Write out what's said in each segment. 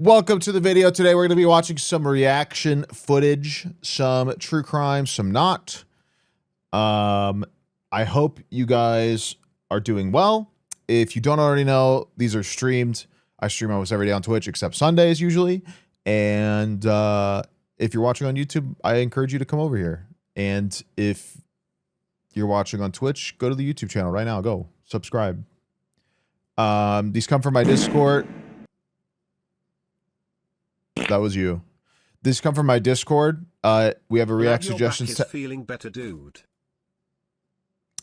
Welcome to the video. Today we're going to be watching some reaction footage, some true crime, some not. I hope you guys are doing well. If you don't already know, these are streamed. I stream almost every day on Twitch except Sundays usually. And if you're watching on YouTube, I encourage you to come over here. And if you're watching on Twitch, go to the YouTube channel right now. Go subscribe. These come from my Discord. That was you. These come from my Discord. We have a react suggestions tab. Feeling better, dude.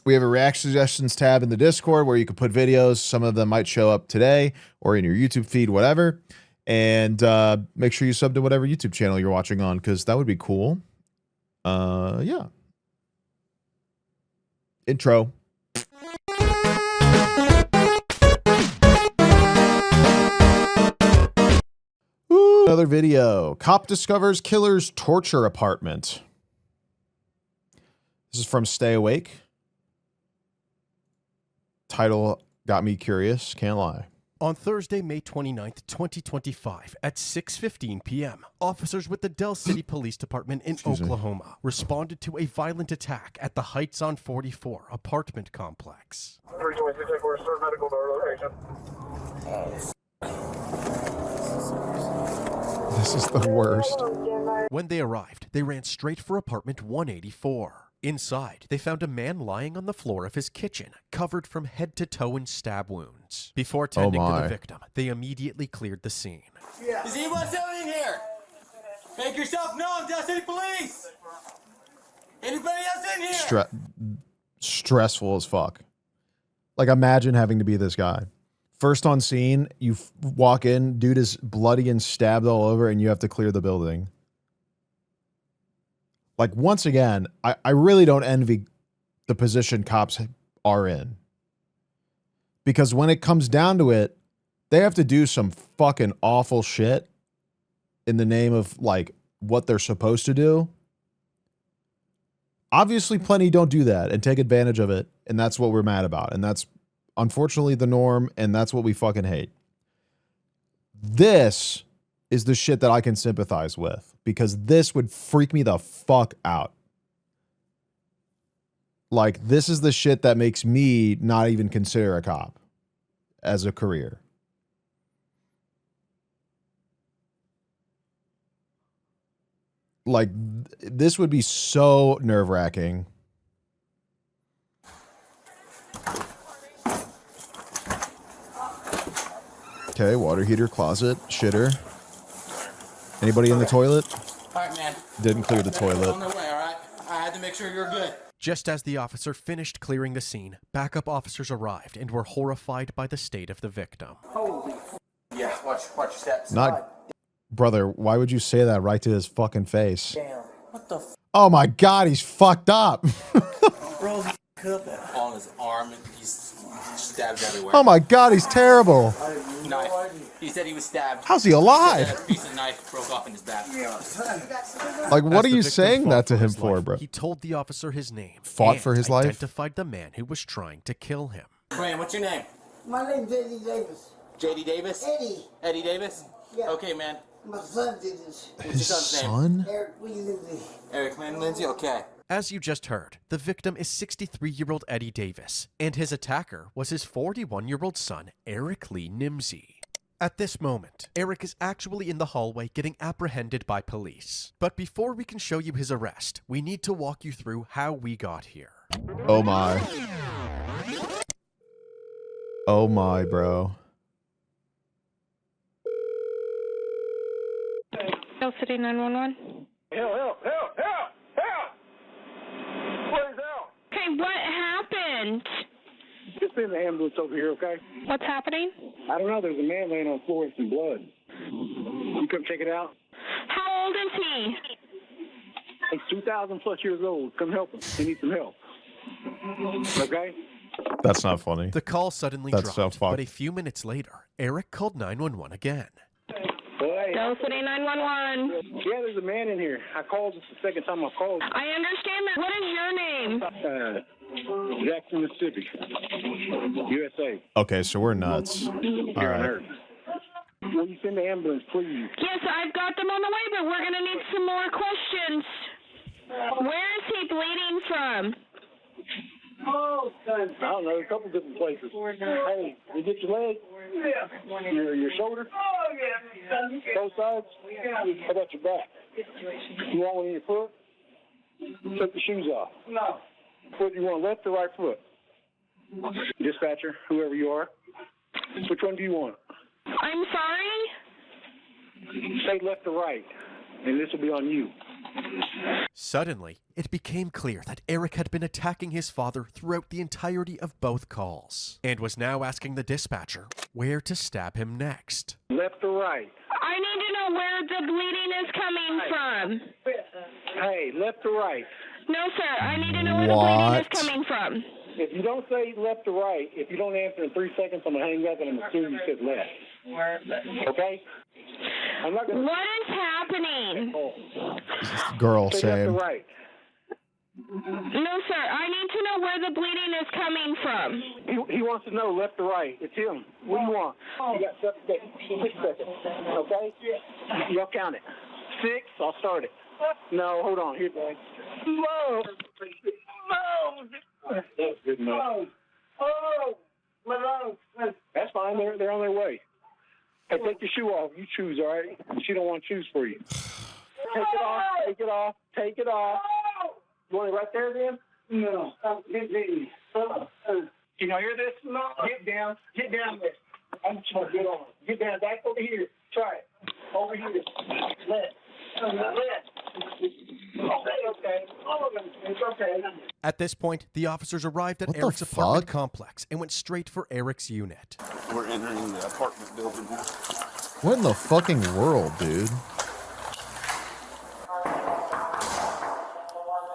We have a react suggestions tab in the Discord where you can put videos. Some of them might show up today or in your YouTube feed, whatever. And make sure you sub to whatever YouTube channel you're watching on, because that would be cool. Yeah. Intro. Another video. Cop discovers killer's torture apartment. This is from Stay Awake. Title got me curious, can't lie. On Thursday, May 29th, 2025, at 6:15 p.m., officers with the Del City Police Department in Oklahoma responded to a violent attack at the Heights on 44 apartment complex. 326 headquarters, sir, medical to our location. This is the worst. When they arrived, they ran straight for apartment 184. Inside, they found a man lying on the floor of his kitchen, covered from head to toe in stab wounds. Before tending to the victim, they immediately cleared the scene. Is anyone still in here? Make yourself known, Del City Police! Anybody else in here? Stressful as fuck. Like, imagine having to be this guy. First on scene, you walk in, dude is bloody and stabbed all over, and you have to clear the building. Like, once again, I really don't envy the position cops are in. Because when it comes down to it, they have to do some fucking awful shit in the name of, like, what they're supposed to do. Obviously, plenty don't do that and take advantage of it, and that's what we're mad about. And that's unfortunately the norm, and that's what we fucking hate. This is the shit that I can sympathize with, because this would freak me the fuck out. Like, this is the shit that makes me not even consider a cop as a career. Like, this would be so nerve-wracking. Okay, water heater, closet, shitter. Anybody in the toilet? All right, man. Didn't clear the toilet. On their way, all right? I had to make sure you're good. Just as the officer finished clearing the scene, backup officers arrived and were horrified by the state of the victim. Holy yeah, watch your steps. Brother, why would you say that right to his fucking face? Damn. What the Oh my God, he's fucked up. Bro, he's on his arm and he's stabbed everywhere. Oh my God, he's terrible. Knife. He said he was stabbed. How's he alive? A piece of knife broke off in his back. Like, what As are you the victim saying fought that to him his for, life, bro? He told the officer his name. Fought and for his life? identified the man who was trying to kill him. Brandon, what's your name? My name's Eddie Davis. J.D. Davis? Eddie. Eddie Davis? Yeah. Okay, man. My son did this. What's your His son's name? son? Eric Lindsay. Eric Lindsay? Okay. As you just heard, the victim is 63-year-old Eddie Davis, and his attacker was his 41-year-old son, Eric Lee Nimsey. At this moment, Eric is actually in the hallway getting apprehended by police. But before we can show you his arrest, we need to walk you through how we got here. Oh my. Oh my, bro. Del City 911. Help! Where's help? Okay, what happened? Just send the ambulance over here, okay? What's happening? I don't know. There's a man laying on the floor with some blood. You come check it out? How old is he? He's 2,000 plus years old. Come help him. He needs some help. Okay? That's not funny. The call suddenly That's so dropped, fucked. but a few minutes later, Eric called 911 again. Hey. Del City 911. Yeah, there's a man in here. I called. This is the second time I called. I understand that. What is your name? Jackson, Mississippi, USA. Okay, so we're nuts. All right. Will you send the ambulance, please? Yes, I've got them on the way, but we're going to need some more questions. Where is he bleeding from? I don't know, a couple different places. Hey, you get your leg? Yeah. Your shoulder? Both sides? How about your back? You want one in your foot? Take the shoes off. No. What do you want, left or right foot? Dispatcher, whoever you are. Which one do you want? I'm sorry? Say left or right, and this will be on you. Suddenly, it became clear that Eric had been attacking his father throughout the entirety of both calls, and was now asking the dispatcher where to stab him next. Left or right? I need to know where the bleeding is coming from. Hey, left or right? No, sir. I need to know where the bleeding is coming from. If you don't say left or right, if you don't answer in 3 seconds, I'm going to hang up and I'm assuming you said left. Okay? I'm not going to... What is happening? Girl, say left same. or right. No, sir. I need to know where the bleeding is coming from. He wants to know left or right. It's him. What do you want? You got 6 seconds. Okay? Y'all count it. 6, I'll start it. No, hold on. Here, boy. No. That's good enough. That's fine. They're on their way. Hey, take your shoe off. You choose, all right? She don't want shoes for you. Take it off. Take it off. Take it off. You want it right there, then? No. Can y'all hear this? No. Get down. Get down there. I'm trying to get on. Get down. Back over here. Try it. Over here. Left. Okay. It's okay. At this point, the officers arrived at What the Eric's apartment fuck? complex and went straight for Eric's unit. We're entering the apartment building now. What in the fucking world, dude?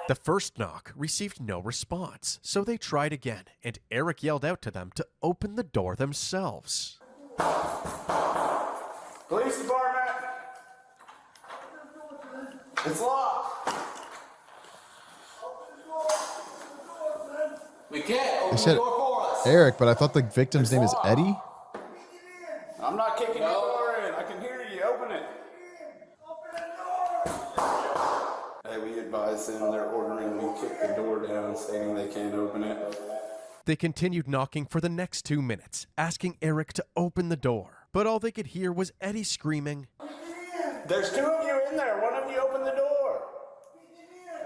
The first knock received no response, so they tried again, and Eric yelled out to them to open the door themselves. Police department! It's locked! We can't. They Open the said door for us. Eric, but I thought the victim's name is Eddie? I'm not kicking the door in. I can hear you. Open it. Hey, we advise them they're ordering me to kick the door down, saying they can't open it. They continued knocking for the next 2 minutes, asking Eric to open the door. But all they could hear was Eddie screaming, There's 2 of you in there. One of you open the door.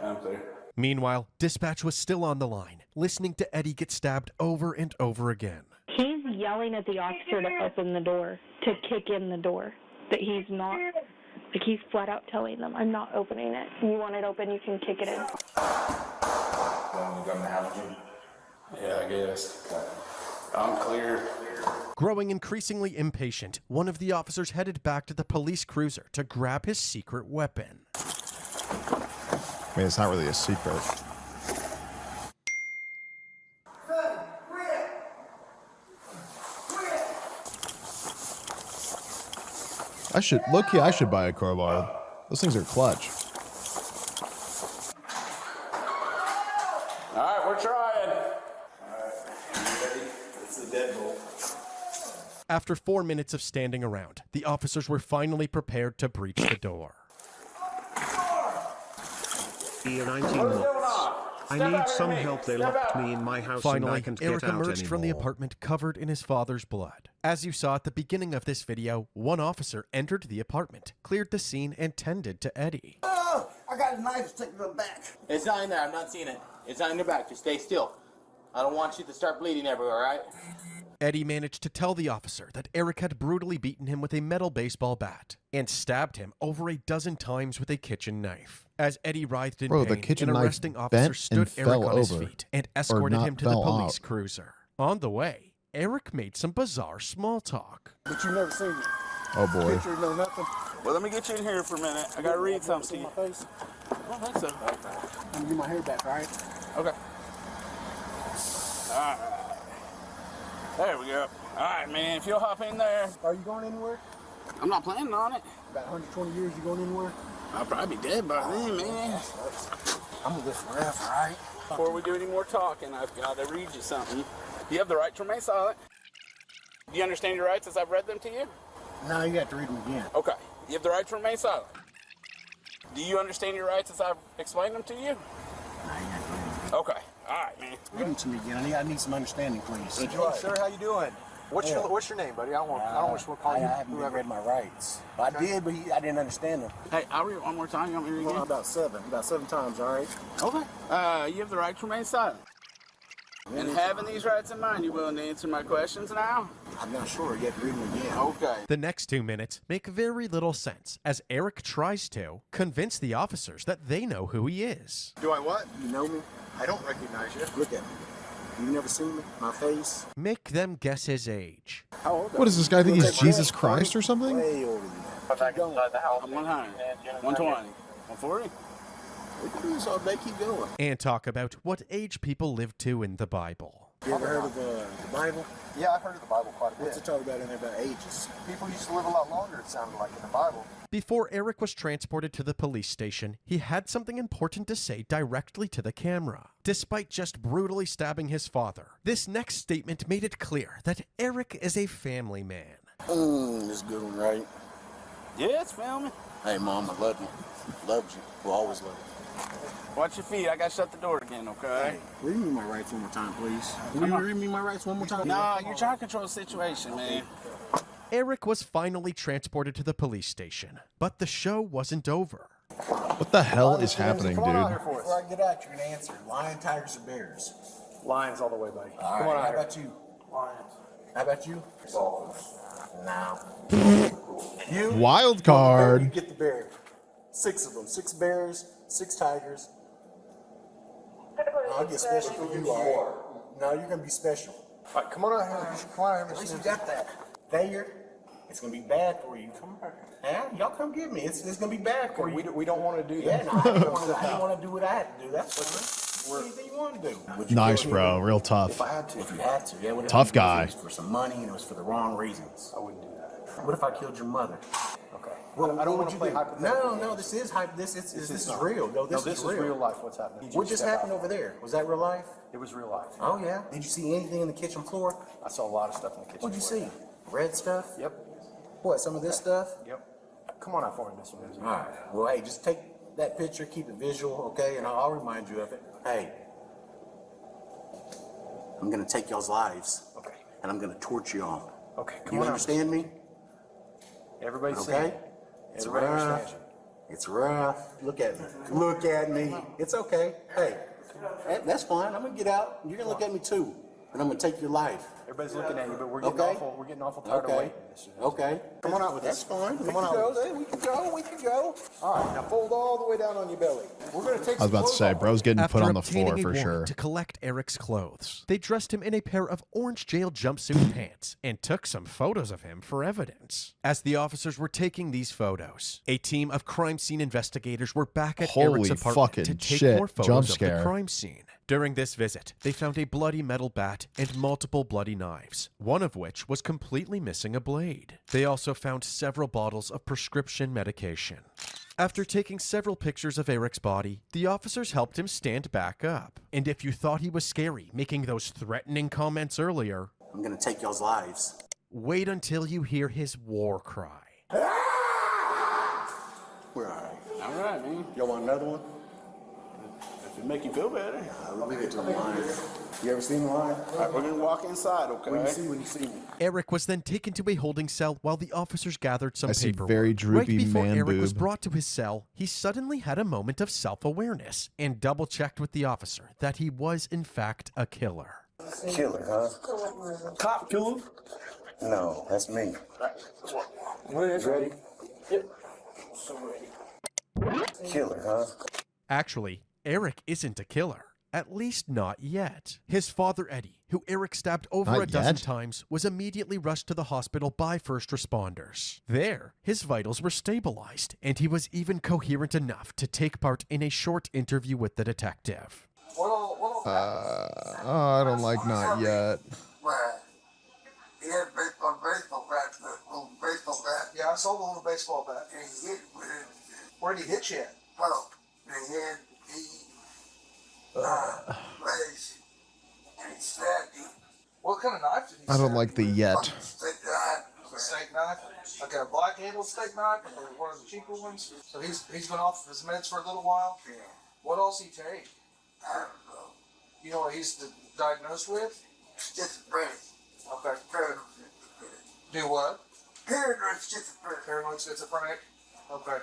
I'm clear. Meanwhile, dispatch was still on the line, listening to Eddie get stabbed over and over again. He's yelling at the officer to open the door, to kick in the door, that he's not, like he's flat out telling them, I'm not opening it. You want it open, you can kick it in. Yeah, I guess. I'm clear. Growing increasingly impatient, one of the officers headed back to the police cruiser to grab his secret weapon. I mean, it's not really a secret. I should buy a crowbar. Those things are clutch. All right, we're trying. All right, you ready? It's the deadbolt. After 4 minutes of standing around, the officers were finally prepared to breach the door. Here 19 months. I need some help. They locked me in my house and I Finally, can't Eric get out emerged from the anymore. apartment covered in his father's blood. As you saw at the beginning of this video, one officer entered the apartment, cleared the scene, and tended to Eddie. Oh, I got a knife sticking in the back. It's not in there. I'm not seeing it. It's on your back. Just stay still. I don't want you to start bleeding everywhere, all right? Eddie managed to tell the officer that Eric had brutally beaten him with a metal baseball bat and stabbed him over a dozen times with a kitchen knife. As Eddie writhed in Bro, the pain, kitchen an knife arresting officer bent stood and Eric fell on his over. feet and Or escorted not him to the fell police out. cruiser. On the way, Eric made some bizarre small talk. But you've never seen me. Oh boy. Picture, no nothing. Well, let me get you in here for a minute. I gotta read something to you. I don't think so. I'm gonna get my hair back, all right? Okay. All right. There we go. All right, man. If you'll hop in there. Are you going anywhere? I'm not planning on it. About 120 years, you going anywhere? I'll probably be dead by then, man. I'm gonna live forever, all right? Before we do any more talking, I've got to read you something. You have the right to remain silent. Do you understand your rights as I've read them to you? No, you have to read them again. Okay. You have the right to remain silent. Do you understand your rights as I've explained them to you? No, you have to read them. Okay. All right, man. Read them to me again. I need some understanding, please. Hey, sir, how you doing? What's your name, buddy? I don't want to call you. I haven't read my rights. I did, but I didn't understand them. Hey, I'll read it one more time. You want me to read it again? About seven times, all right? Okay. You have the right to remain silent. And having these rights in mind, you willing to answer my questions now? I'm not sure. You have to read them again. Okay. The next 2 minutes make very little sense as Eric tries to convince the officers that they know who he is. Do I what? You know me? I don't recognize you. Look at me. You never seen me? My face? Make them guess his age. How old are What does this guy think you? he's Jesus Christ or something? Way older than that. Keep going. I'm 100, 120, 140. We can do this all day. Keep going. And talk about what age people live to in the Bible. You ever heard of the Bible? Yeah, I've heard of the Bible quite a bit. What's it talk about in there about ages? People used to live a lot longer, it sounded like, in the Bible. Before Eric was transported to the police station, he had something important to say directly to the camera. Despite just brutally stabbing his father, this next statement made it clear that Eric is a family man. This is a good one, right? Yeah, it's filming. Hey, Mom, I love you. Loved you. Will always love you. Watch your feet. I got to shut the door again, okay? Hey, read me my rights one more time, please. Will you read me my rights one more time? No, you're trying to control the situation, man. Eric was finally transported to the police station, but the show wasn't over. What the hell is happening, Come on out here dude? for us. Before I get out, you're going to answer. Lion, tigers, or bears? Lions all the way, buddy. All Come on right, out how here. about you? Lions. How about you? No. You? Wild You card. get the bear. 6 of them. 6 bears, 6 tigers. I'll get special for you, all right? No, you're going to be special. All right, come on out here. Come on out At here, least you Mr. got that. There. It's going to be bad for you. Come on. Yeah, y'all come get me. It's going to be bad for you. We don't want to do Yeah, that. no, I didn't want to do what I had to do. That's fine. Anything you want to do. Would you Nice, kill bro. him? Real If tough. I had to. If you had to, yeah. What if Tough it guy. was for some money and it was for the wrong reasons? I wouldn't do that. What if I killed your mother? Okay. Well, I don't what want would to you play do? hypothetical. No, this is hype. This is not. real. No, This this is real life. What's happening? What just happened over there? Was that real life? It was real life. Oh yeah. Did you see anything in the kitchen floor? I saw a lot of stuff in the kitchen. What'd you floor. see? Red stuff? Yep. What? Some of this stuff? Yep. Come on out for me, Mr. Lindsay. All right. Well, hey, just take that picture, keep it visual, okay? And I'll remind you of it. Hey, I'm gonna take y'all's lives. Okay. And I'm gonna torture y'all. Okay. Come You on out. understand me? Everybody's Okay. saying. It's Everybody rough. understands you. It's rough. Look at me. Look at me. It's okay. Hey, that's fine. I'm gonna get out. You're gonna look at me too, and I'm gonna take your life. Everybody's looking at you, but we're getting Okay. awful tired of Okay. waiting. Mr. Lindsay. Okay. Come on out with That's us. fine. Come We on can out. go. Hey, we can go. We can go. All right, now fold all the way down on your belly. We're going to take I was about to say, bro's getting After put on the obtaining floor a for warrant sure. to collect Eric's clothes, they dressed him in a pair of orange jail jumpsuit pants and took some photos of him for evidence. As the officers were taking these photos, a team of crime scene investigators were back at Holy Eric's apartment fucking to take shit. more Jump photos of the scare. crime scene. During this visit, they found a bloody metal bat and multiple bloody knives, one of which was completely missing a blade. They also found several bottles of prescription medication. After taking several pictures of Eric's body, the officers helped him stand back up. And if you thought he was scary making those threatening comments earlier, I'm gonna take y'all's lives. wait until you hear his war cry. We're all right. All right, man. Y'all want another one? If it make you feel better. We'll leave it to the lion. You ever seen the lion? All right, we're going to walk inside, What do you okay? see when you see me? Eric was then taken to a holding cell while the officers gathered some I see paperwork. very Right droopy before man Eric was boob. brought to his cell, he suddenly had a moment of self-awareness and double-checked with the officer that he was in fact a killer. Killer, huh? Cop killer? No, that's me. Ready? Killer, huh? Actually, Eric isn't a killer. At least not yet. His father, Eddie, who Eric stabbed over Not a dozen yet? times, was immediately rushed to the hospital by first responders. There, his vitals were stabilized, and he was even coherent enough to take part in a short interview with the detective. I don't like not yet. He had a baseball bat, a little baseball bat. Yeah, I saw the little baseball bat. And he hit with it. Where'd he hit you at? Well, they had legs. And he stabbed him. What kind of knife did he I don't stab like you the with? yet. Stick that a steak knife, like a black handled steak knife, or one of the cheaper ones. So he's been off of his meds for a little while. Yeah. What else he take? I don't know. You know what he's diagnosed with? Schizophrenic. Okay. Paranoid schizophrenic. Do what? Paranoid schizophrenic. Paranoid schizophrenic. Okay.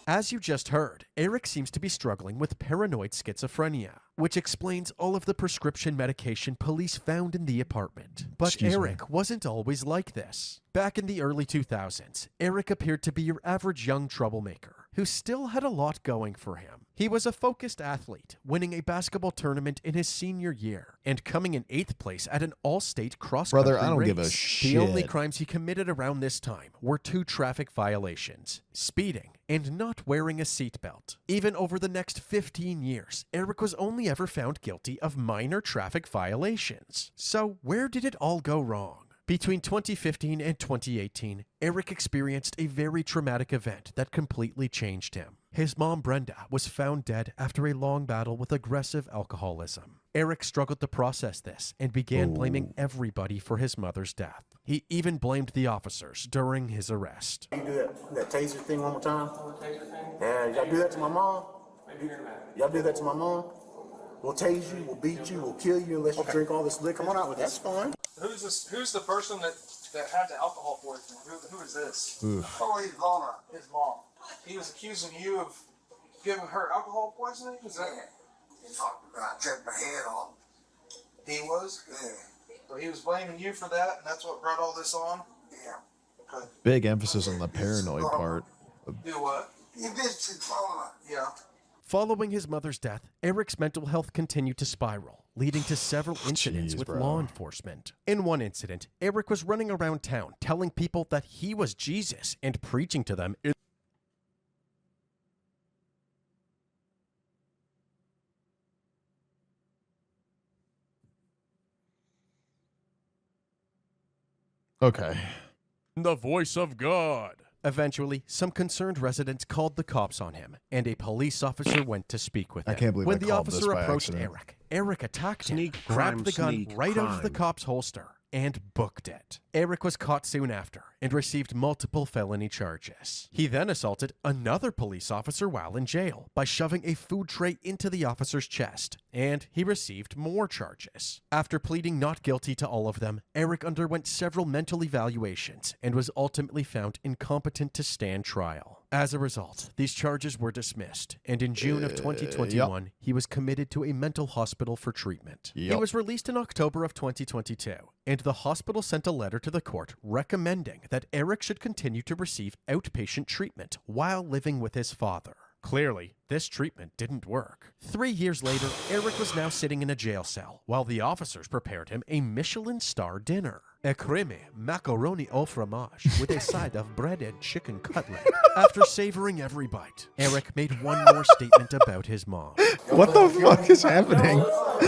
As you just heard, Eric seems to be struggling with paranoid schizophrenia, which explains all of the prescription medication police found in the apartment. But Excuse me. Eric wasn't always like this. Back in the early 2000s, Eric appeared to be your average young troublemaker who still had a lot going for him. He was a focused athlete, winning a basketball tournament in his senior year and coming in 8th place at an all-state cross-country Brother, I don't race. give a shit. The only crimes he committed around this time were 2 traffic violations, speeding, and not wearing a seatbelt. Even over the next 15 years, Eric was only ever found guilty of minor traffic violations. So where did it all go wrong? Between 2015 and 2018, Eric experienced a very traumatic event that completely changed him. His mom, Brenda, was found dead after a long battle with aggressive alcoholism. Eric struggled to process this and began blaming everybody for his mother's death. He even blamed the officers during his arrest. You do that taser thing one more time? Yeah, y'all do that to my mom? Y'all do that to my mom? We'll tase you, we'll beat you, we'll kill you unless you drink all this liquor. Come on out with that. That's fine. Who's this? Who's the person that had the alcohol poisoning? Who is this? Oh, he's gone. His mom. He was accusing you of giving her alcohol poisoning? Is that? He talked about tripping my head off. He was? Yeah. So he was blaming you for that, and that's what brought all this on? Yeah. Okay. Big emphasis on the paranoid part. Do what? He missed his phone. Yeah. Following his mother's death, Eric's mental health continued to spiral, leading to several incidents Jeez, with bro. law enforcement. In one incident, Eric was running around town telling people that he was Jesus and preaching to them. Okay. The voice of God. Eventually, some concerned residents called the cops on him, and a police officer went to speak with him. I can't believe when I the called this officer by approached accident. Eric attacked him, Sneak grabbed crime, the gun sneak right out of the crime. cop's holster, and booked it. Eric was caught soon after and received multiple felony charges. He then assaulted another police officer while in jail by shoving a food tray into the officer's chest, and he received more charges. After pleading not guilty to all of them, Eric underwent several mental evaluations and was ultimately found incompetent to stand trial. As a result, these charges were dismissed, and in June of 2021, he was committed to a mental hospital for treatment. He Yep. was released in October of 2022, and the hospital sent a letter to the court recommending that Eric should continue to receive outpatient treatment while living with his father. Clearly, this treatment didn't work. 3 years later, Eric was now sitting in a jail cell while the officers prepared him a Michelin star dinner. A creme macaroni au fromage with a side of breaded chicken cutlet. After savoring every bite, Eric made one more statement about his mom. What the fuck is happening? What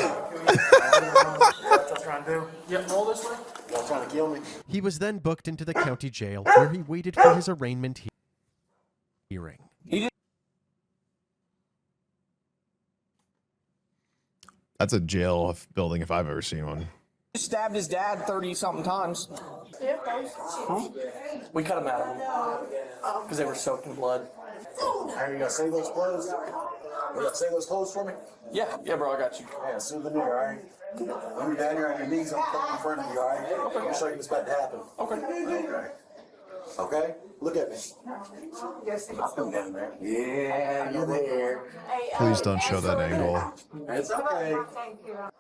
y'all trying to do? Yeah, roll this way. Y'all trying to kill me? He was then booked into the county jail where he waited for his arraignment hearing. That's a jail building if I've ever seen one. He stabbed his dad 30-something times. We cut him out of him because they were soaked in blood. Are you gonna say those clothes? You gonna say those clothes for me? Yeah, bro, I got you. Yeah, souvenir, all right? When you're down here on your knees, I'm coming in front of you, all right? Okay. I'll show you what's about to happen. Okay. Okay? Look at me. I'll come down there. Yeah, you're there. Please don't show that angle. It's okay.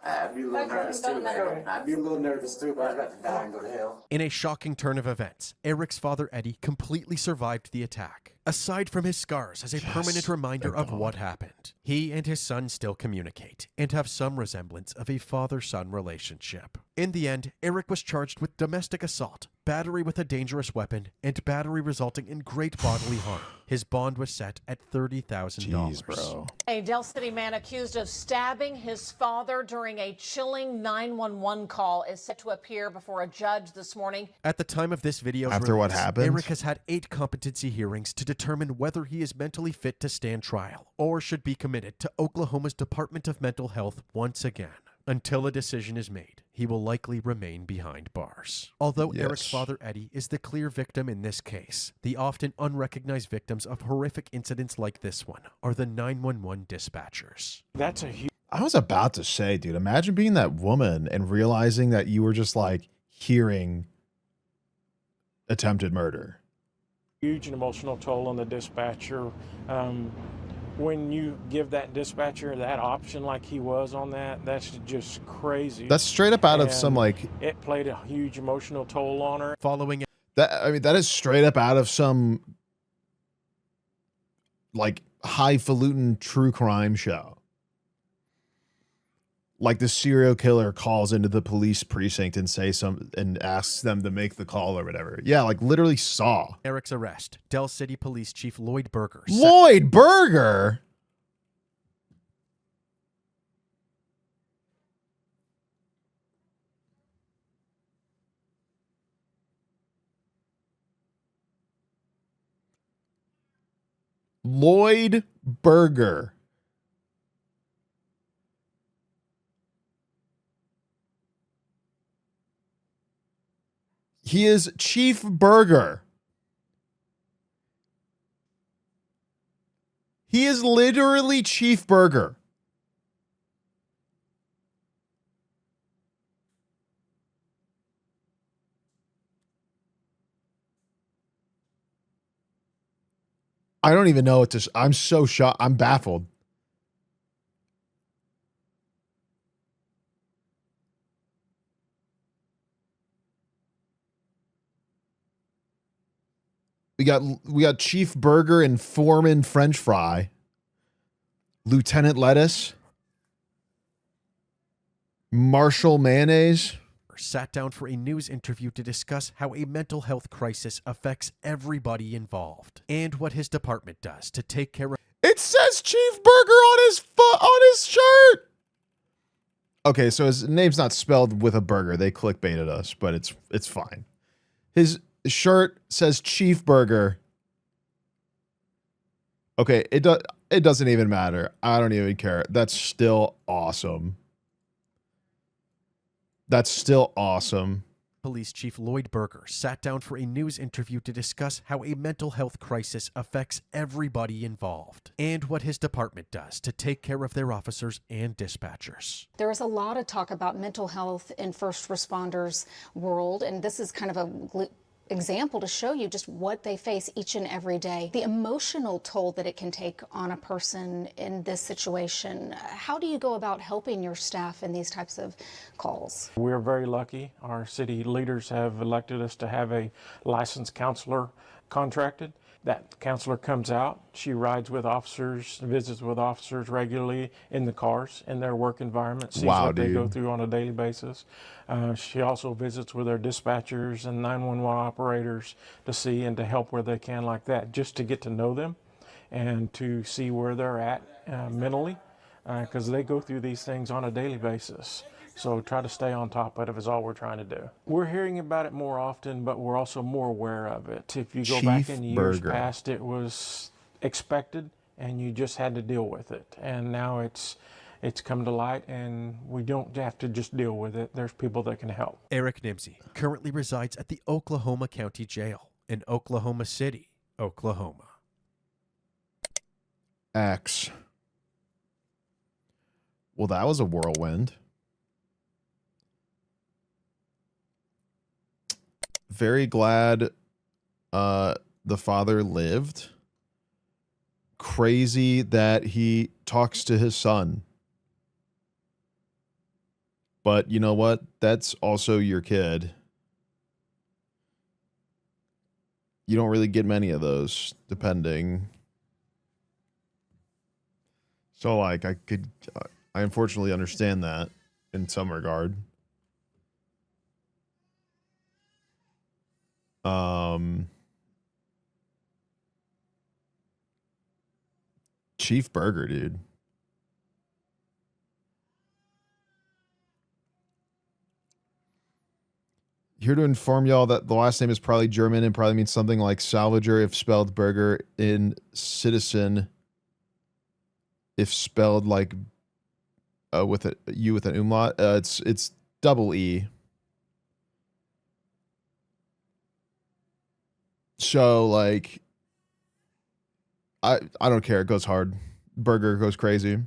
I'd be a little nervous too, man. I'd be a little nervous too, but I got to die and go to hell. In a shocking turn of events, Eric's father Eddie completely survived the attack. Aside from his scars as a permanent reminder of what happened, he and his son still communicate and have some resemblance of a father-son relationship. In the end, Eric was charged with domestic assault, battery with a dangerous weapon, and battery resulting in great bodily harm. His bond was set at $30,000. Jeez, bro. A Del City man accused of stabbing his father during a chilling 911 call is set to appear before a judge this morning. At the time of this video's After what release, happened? Eric has had 8 competency hearings to determine whether he is mentally fit to stand trial or should be committed to Oklahoma's Department of Mental Health once again. Until a decision is made, he will likely remain behind bars. Although Eric's Yes. father, Eddie, is the clear victim in this case, the often unrecognized victims of horrific incidents like this one are the 911 dispatchers. That's a huge I was about to say, dude, imagine being that woman and realizing that you were just like hearing attempted murder. and emotional toll on the dispatcher. When you give that dispatcher that option like he was on that, that's just crazy. That's straight up out of some, like, it played a huge emotional toll on her. Following that, I mean, that is straight up out of some like highfalutin true crime show. Like the serial killer calls into the police precinct and asks them to make the call or whatever. Yeah, like literally Saw. Eric's arrest, Del City Police Chief Lloyd Berger. Lloyd Berger? Lloyd Berger. He is Chief Burger. He is literally Chief Burger. I don't even know what to. I'm so shocked. I'm baffled. We got Chief Burger and Foreman French Fry, Lieutenant Lettuce, Marshall Mayonnaise. Sat down for a news interview to discuss how a mental health crisis affects everybody involved and what his department does to take care of. It says Chief Burger on his shirt. Okay, so his name's not spelled with a burger. They clickbaited us, but it's fine. His shirt says Chief Burger. Okay, it doesn't even matter. I don't even care. That's still awesome. That's still awesome. Police Chief Lloyd Berger sat down for a news interview to discuss how a mental health crisis affects everybody involved and what his department does to take care of their officers and dispatchers. There is a lot of talk about mental health in first responders world, and this is kind of a example to show you just what they face each and every day. The emotional toll that it can take on a person in this situation. How do you go about helping your staff in these types of calls? We're very lucky. Our city leaders have elected us to have a licensed counselor contracted. That counselor comes out, she rides with officers, visits with officers regularly in the cars, in their work environment, sees what they go through on a daily basis. She also visits with their dispatchers and 911 operators to see and to help where they can like that, just to get to know them and to see where they're at mentally, because they go through these things on a daily basis. So try to stay on top of it is all we're trying to do. We're hearing about it more often, but we're also more aware of it. If you go back in years past, it was expected and you just had to deal with it. And now it's come to light and we don't have to just deal with it. There's people that can help. Eric Nimsey currently resides at the Oklahoma County Jail in Oklahoma City, Oklahoma. X. Well, that was a whirlwind. Very glad the father lived. Crazy that he talks to his son. But you know what? That's also your kid. You don't really get many of those, depending. So, like, I unfortunately understand that in some regard. Chief Burger, dude. Here to inform y'all that the last name is probably German and probably means something like salvager if spelled burger, in citizen if spelled like with a U with an umlaut. It's double E. So like I don't care. It goes hard. Burger goes crazy.